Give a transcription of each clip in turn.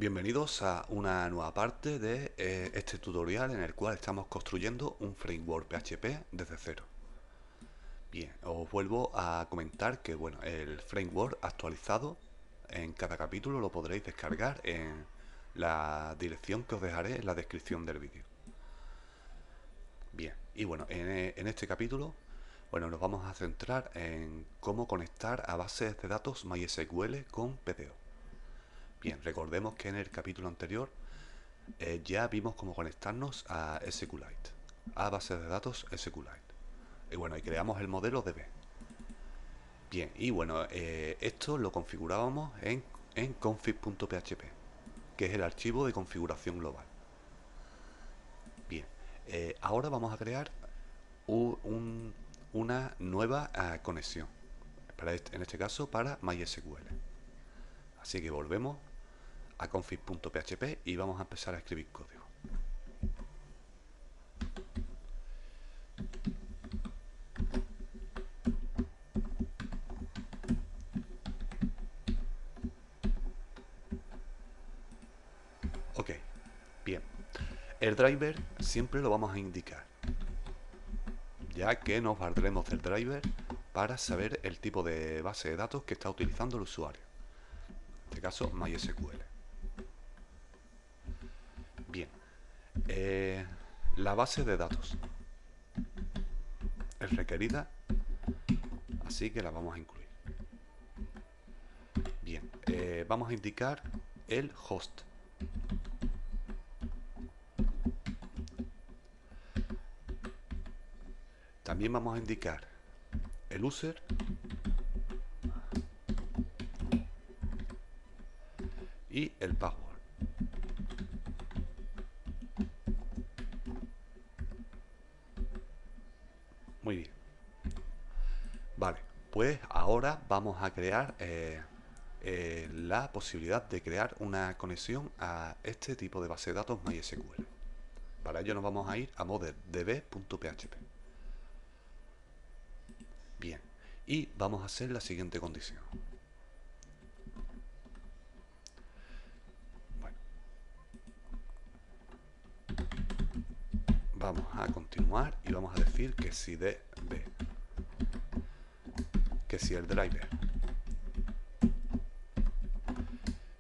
Bienvenidos a una nueva parte de este tutorial en el cual estamos construyendo un framework PHP desde cero. Bien, os vuelvo a comentar que bueno, el framework actualizado en cada capítulo lo podréis descargar en la dirección que os dejaré en la descripción del vídeo. Bien, y bueno, en este capítulo nos vamos a centrar en cómo conectar a bases de datos MySQL con PDO. Bien, recordemos que en el capítulo anterior ya vimos cómo conectarnos a SQLite, a bases de datos SQLite. Y bueno, y creamos el modelo DB. Bien, y bueno, esto lo configurábamos en config.php, que es el archivo de configuración global. Bien, ahora vamos a crear una nueva conexión, en este caso para MySQL. Así que volvemos a config.php y vamos a empezar a escribir código. Ok, bien. El driver siempre lo vamos a indicar, ya que nos valdremos del driver para saber el tipo de base de datos que está utilizando el usuario. En este caso, MySQL. Bien, la base de datos es requerida, así que la vamos a incluir. Bien, vamos a indicar el host. También vamos a indicar el user y el password. Muy bien. Vale, pues ahora vamos a crear la posibilidad de crear una conexión a este tipo de base de datos MySQL. Para ello nos vamos a ir a moddb.php. Bien, y vamos a hacer la siguiente condición. Bueno, vamos a continuar y vamos a decir que si DB, que si el driver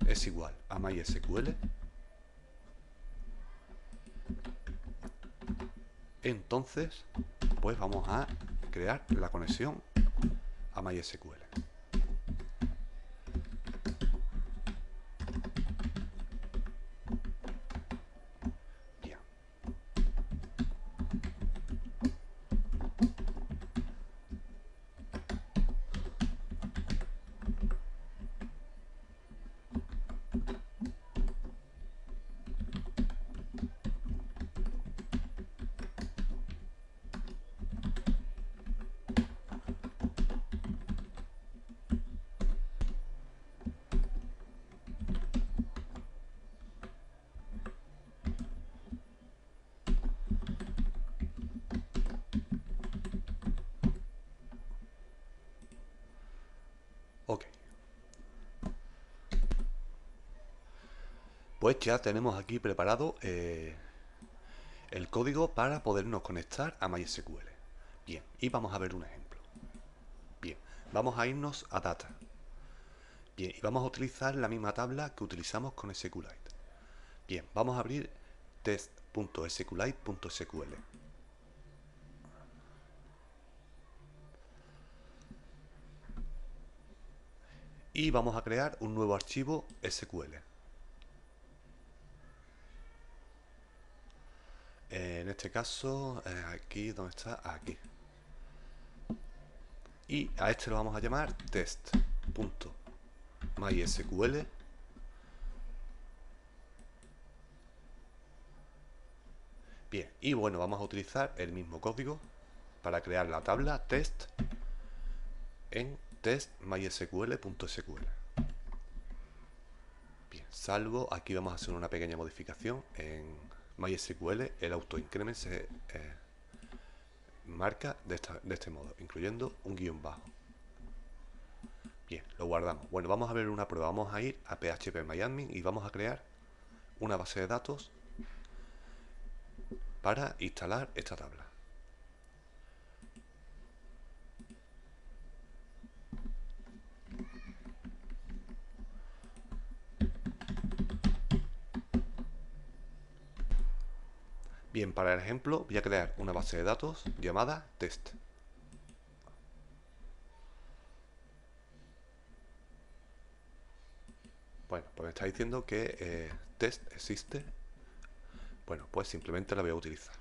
es igual a MySQL, entonces pues vamos a crear la conexión a MySQL. Bien. Ok. Pues ya tenemos aquí preparado el código para podernos conectar a MySQL. Bien, y vamos a ver un ejemplo. Bien, vamos a irnos a Data. Bien, y vamos a utilizar la misma tabla que utilizamos con SQLite. Bien, vamos a abrir test.sqlite.sql. Y vamos a crear un nuevo archivo SQL. En este caso, aquí, ¿dónde está? Aquí. Y a este lo vamos a llamar test.mysql. Bien, y bueno, vamos a utilizar el mismo código para crear la tabla test en test.mysql.sql. Bien, salvo aquí vamos a hacer una pequeña modificación en MySQL, el autoincrement se marca de este modo, incluyendo un guión bajo. Bien, lo guardamos. Bueno, vamos a ver una prueba. Vamos a ir a PHP MyAdmin y vamos a crear una base de datos para instalar esta tabla. Bien, para el ejemplo voy a crear una base de datos llamada test. Bueno, pues me está diciendo que test existe. Bueno, pues simplemente la voy a utilizar.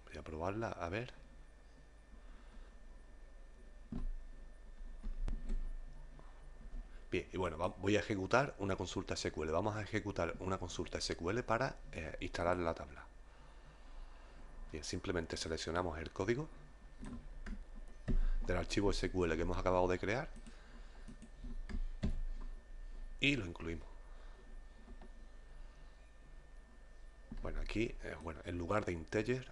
Voy a probarla, a ver. Bien, y bueno, voy a ejecutar una consulta SQL. Vamos a ejecutar una consulta SQL para instalar la tabla. Bien, simplemente seleccionamos el código del archivo SQL que hemos acabado de crear y lo incluimos. Bueno, aquí, en lugar de integer,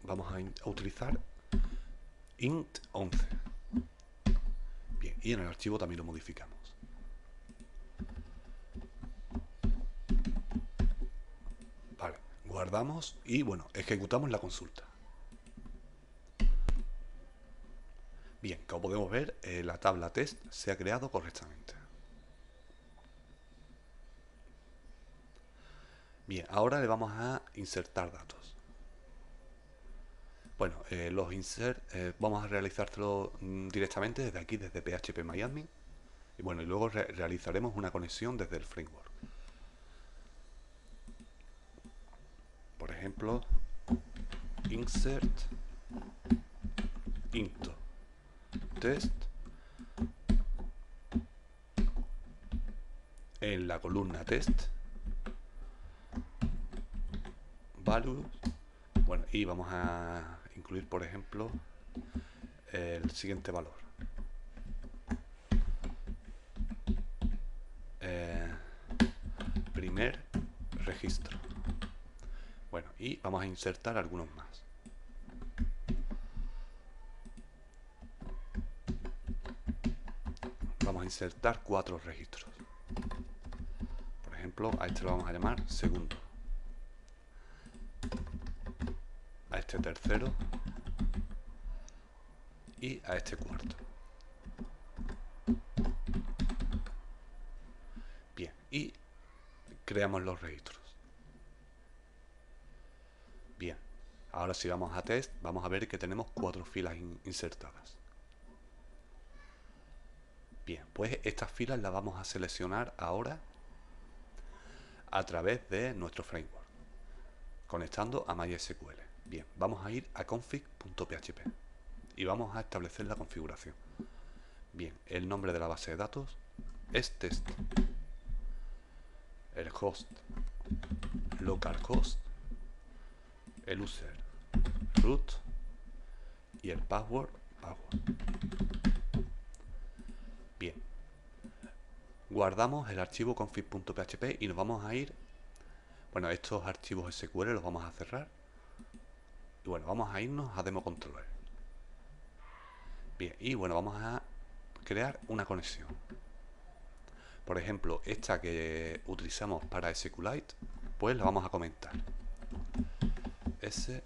vamos a utilizar int 11. Bien, y en el archivo también lo modificamos. Vale, guardamos y bueno, ejecutamos la consulta. Bien, como podemos ver, la tabla test se ha creado correctamente. Bien, ahora le vamos a insertar datos. Bueno, los insert vamos a realizártelo directamente desde aquí, desde phpMyAdmin. Y bueno, y luego realizaremos una conexión desde el framework. Por ejemplo, insert into test en la columna test values. Bueno, y vamos a incluir, por ejemplo, el siguiente valor. Primer registro. Bueno, y vamos a insertar algunos más. Vamos a insertar 4 registros. Por ejemplo, a este lo vamos a llamar segundo. A este tercero. Y a este cuarto. Bien, y creamos los registros. Bien, ahora si vamos a test, vamos a ver que tenemos 4 filas insertadas. Bien, pues estas filas las vamos a seleccionar ahora a través de nuestro framework, conectando a MySQL. Bien, vamos a ir a config.php y vamos a establecer la configuración. Bien, el nombre de la base de datos es test. El host, localhost, el user, root y el password. Bien, guardamos el archivo config.php y nos vamos a ir. Bueno, estos archivos SQL los vamos a cerrar. Y bueno, vamos a irnos a demo controller. Bien, y bueno, vamos a crear una conexión. Por ejemplo, esta que utilizamos para SQLite, pues la vamos a comentar. SQLite.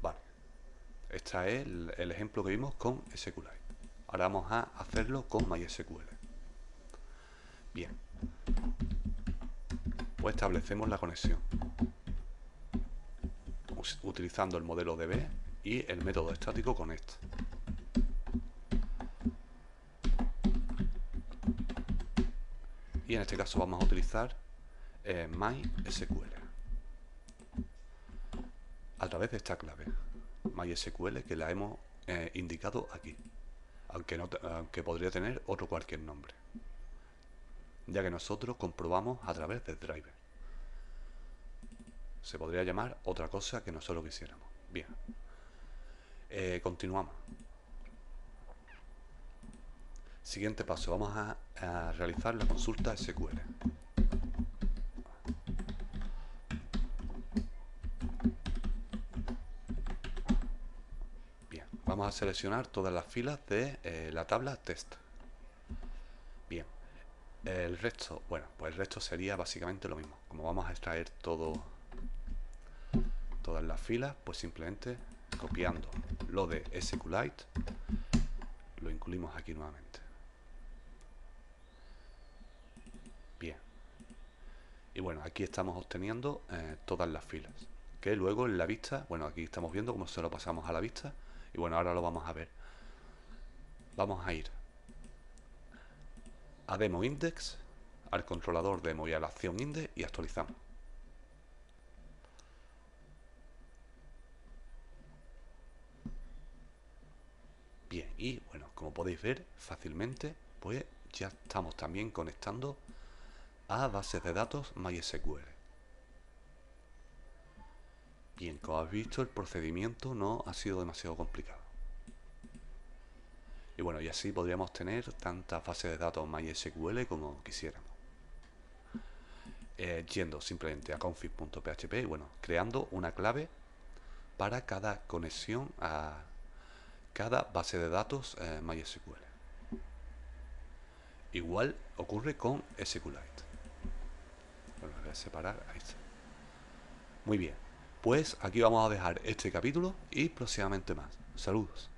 Vale. Este es el ejemplo que vimos con SQLite. Ahora vamos a hacerlo con MySQL. Bien. Pues establecemos la conexión utilizando el modelo DB y el método estático connect. Y en este caso vamos a utilizar MySQL a través de esta clave MySQL que la hemos indicado aquí, aunque podría tener otro cualquier nombre, ya que nosotros comprobamos a través del driver. Se podría llamar otra cosa que nosotros quisiéramos. Bien, continuamos. Siguiente paso, vamos a realizar la consulta SQL. vamos a seleccionar todas las filas de la tabla test. Bien, el resto, bueno, pues el resto sería básicamente lo mismo. Como vamos a extraer todas las filas, pues simplemente copiando lo de SQLite, lo incluimos aquí nuevamente. Bien. Y bueno, aquí estamos obteniendo todas las filas, que luego en la vista, bueno, aquí estamos viendo cómo se lo pasamos a la vista, y bueno, ahora lo vamos a ver. Vamos a ir a Demo Index, al controlador demo y a la acción index y actualizamos. Bien, y bueno, como podéis ver fácilmente, pues ya estamos también conectando a bases de datos MySQL. Bien, como habéis visto, el procedimiento no ha sido demasiado complicado. Y bueno, y así podríamos tener tantas bases de datos MySQL como quisiéramos. Yendo simplemente a config.php y bueno, creando una clave para cada conexión a cada base de datos MySQL. Igual ocurre con SQLite. Bueno, voy a separar, ahí está. Muy bien, pues aquí vamos a dejar este capítulo y próximamente más. Saludos.